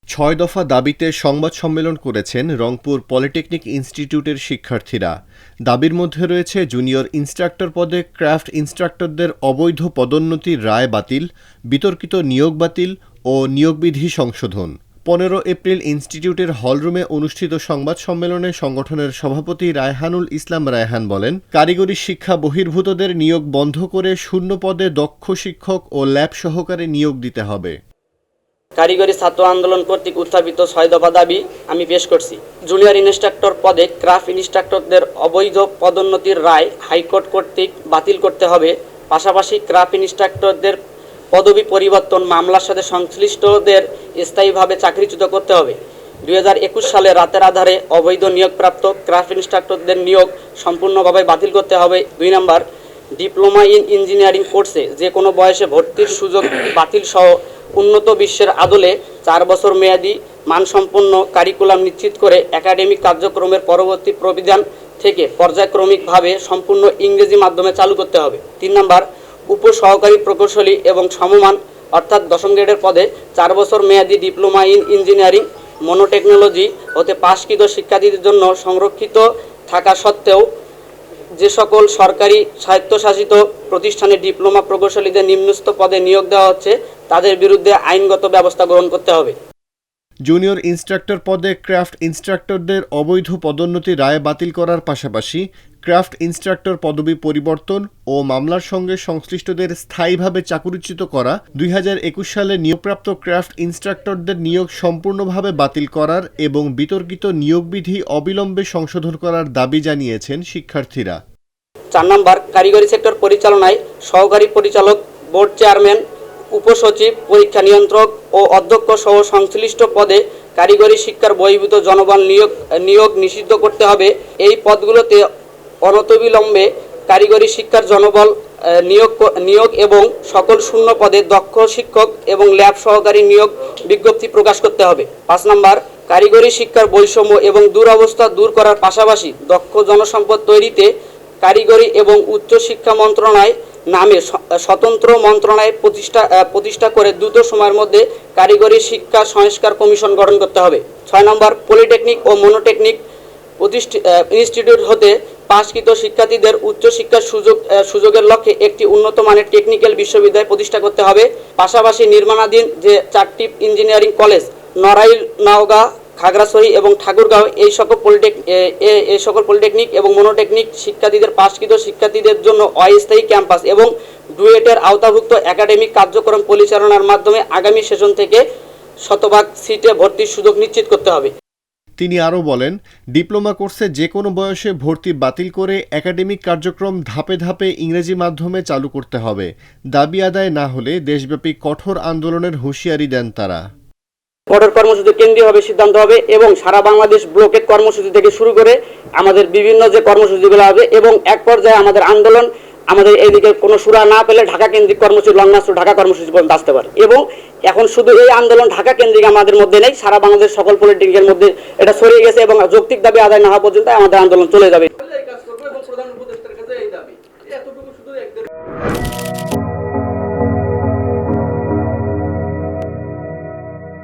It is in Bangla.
ছয় দফা দাবিতে সংবাদ সম্মেলন করেছেন রংপুর পলিটেকনিক ইনস্টিটিউটের শিক্ষার্থীরা। দাবির মধ্যে রয়েছে জুনিয়র ইন্সট্রাক্টর পদে ক্রাফট ইন্সট্রাক্টরদের অবৈধ পদোন্নতির রায় বাতিল, বিতর্কিত নিয়োগ বাতিল ও নিয়োগবিধি সংশোধন। 15 এপ্রিল ইনস্টিটিউটের হলরুমে অনুষ্ঠিত সংবাদ সম্মেলনে সংগঠনের সভাপতি রায়হানুল ইসলাম রায়হান বলেন, কারিগরি শিক্ষা বহির্ভূতদের নিয়োগ বন্ধ করে শূন্য পদে দক্ষ শিক্ষক ও ল্যাব সহকারী নিয়োগ দিতে হবে। কারিগরি ছাত্র আন্দোলন কর্তৃক উত্থাপিত 6 দফা দাবি আমি পেশ করছি। জুনিয়র ইন্সট্রাক্টর পদে ক্রাফট ইন্সট্রাক্টরদের অবৈধ পদোন্নতির রায় হাইকোর্ট কর্তৃক বাতিল করতে হবে। পাশাপাশি ক্রাফট ইন্সট্রাক্টরদের পদবি পরিবর্তন মামলার সাথে সংশ্লিষ্টদের স্থায়ীভাবে চাকরিচ্যুত করতে হবে। 2021 সালে রাতের আধারে অবৈধ নিয়োগপ্রাপ্ত ক্রাফট ইন্সট্রাক্টরদের নিয়োগ সম্পূর্ণভাবে বাতিল করতে হবে। 2 নম্বর, ডিপ্লোমা ইন ইঞ্জিনিয়ারিং কোর্সে যে কোনো বয়সে ভর্তির সুযোগ বাতিল সহ উন্নত বিশ্বের আদলে 4 বছর মেয়াদী মানসম্পন্ন কারিকুলাম নিশ্চিত করে একাডেমিক কার্যক্রমের পরবর্তী প্রবিধান থেকে পর্যায়ক্রমিকভাবে সম্পূর্ণ ইংরেজি মাধ্যমে চালু করতে হবে। 3 নম্বর, উপসহকারী প্রকৌশলী এবং সমমান অর্থাৎ 10ম গ্রেডের পদে 4 বছর মেয়াদী ডিপ্লোমা ইন ইঞ্জিনিয়ারিং মনোটেকনোলজি হতে পাশকৃত শিক্ষার্থীদের জন্য সংরক্ষিত থাকা সত্ত্বেও যে সকল সরকারি স্বায়ত্তশাসিত প্রতিষ্ঠানে ডিপ্লোমা প্রকৌশলীদের নিম্নস্থ পদে নিয়োগ দেওয়া হচ্ছে তাদের বিরুদ্ধে আইনগত ব্যবস্থা গ্রহণ করতে হবে। জুনিয়র ইন্সট্রাক্টর পদে ক্রাফট ইন্সট্রাক্টরদের অবৈধ পদোন্নতি রায় বাতিল করার পাশাপাশি ক্রাফট ইন্সট্রাক্টর পদবি পরিবর্তন ও মামলার সঙ্গে সংশ্লিষ্টদের স্থায়ীভাবে চাকরিচ্যুত করা, 2021 সালে নিয়োগপ্রাপ্ত ক্রাফট ইন্সট্রাক্টরদের নিয়োগ সম্পূর্ণভাবে বাতিল করার এবং বিতর্কিত নিয়োগবিধি অবিলম্বে সংশোধন করার দাবি জানিয়েছেন শিক্ষার্থীরা। 4 নম্বর, কারিগরি সেক্টর পরিচালনায় সহকারী পরিচালক, বোর্ড চেয়ারম্যান, উপসচিব, পরীক্ষা নিয়ন্ত্রক ও অধ্যক্ষ সহ সংশ্লিষ্ট পদে কারিগরি শিক্ষার বহির্ভূত জনবল নিয়োগ নিষিদ্ধ করতে হবে। এই পদগুলোতে অনতিবিলম্বে কারিগরি শিক্ষার জনবল নিয়োগ এবং সকল শূন্য পদে দক্ষ শিক্ষক এবং ল্যাব সহকারী নিয়োগ বিজ্ঞপ্তি প্রকাশ করতে হবে। 5 নম্বর, কারিগরি শিক্ষার বৈষম্য এবং দুরবস্থা দূর করার পাশাপাশি দক্ষ জনসম্পদ তৈরিতে কারিগরি এবং উচ্চ শিক্ষা মন্ত্রণালয় নামে স্বতন্ত্র মন্ত্রণালয় প্রতিষ্ঠা করে দ্রুত সময়ের মধ্যে কারিগরি শিক্ষা সংস্কার কমিশন গঠন করতে হবে। 6 নম্বর, পলিটেকনিক ও মনোটেকনিক ইনস্টিটিউট হতে পাশকৃত শিক্ষার্থীদের উচ্চ শিক্ষার সুযোগের লক্ষ্যে একটি উন্নত মানের টেকনিক্যাল বিশ্ববিদ্যালয় প্রতিষ্ঠা করতে হবে। পাশাপাশি নির্মাণাধীন যে 4টি ইঞ্জিনিয়ারিং কলেজ নড়াইল, নওগাঁ, খাগড়াছড়ি এবং ঠাকুরগাঁও এই সকল পলিটেকনিক এবং মনোটেকনিক শিক্ষার্থীদের পাশকৃত শিক্ষার্থীদের জন্য অস্থায়ী ক্যাম্পাস এবং ডুয়েটের আওতাভুক্ত একাডেমিক কার্যক্রম পরিচালনার মাধ্যমে আগামী সেশন থেকে 100% সিটে ভর্তির সুযোগ নিশ্চিত করতে হবে। তিনি আরও বলেন, ডিপ্লোমা কোর্সে যে কোনো বয়সে ভর্তি বাতিল করে একাডেমিক কার্যক্রম ধাপে ধাপে ইংরেজি মাধ্যমে চালু করতে হবে। দাবি আদায় না হলে দেশব্যাপী কঠোর আন্দোলনের হুঁশিয়ারি দেন তারা। কঠোর কর্মসূচি কেন্দ্রীয়ভাবে সিদ্ধান্ত হবে এবং সারা বাংলাদেশ ব্লকেট কর্মসূচি থেকে শুরু করে আমাদের বিভিন্ন যে কর্মসূচিগুলো হবে এবং এক পর্যায়ে আমাদের আন্দোলন আমাদের এইদিকে কোনো সুরা না পেলে ঢাকা কেন্দ্রিক কর্মসূচি লং মার্চ টু ঢাকা কর্মসূচি পর্যন্ত আসতে পারে। এবং এখন শুধু এই আন্দোলন ঢাকা কেন্দ্রিক আমাদের মধ্যে নেই, সারা বাংলাদেশ সকল পলিটিক্যাল মধ্যে এটা ছড়িয়ে গেছে এবং যৌক্তিক দাবি আদায় না হওয়া পর্যন্ত আমাদের আন্দোলন চলে যাবে।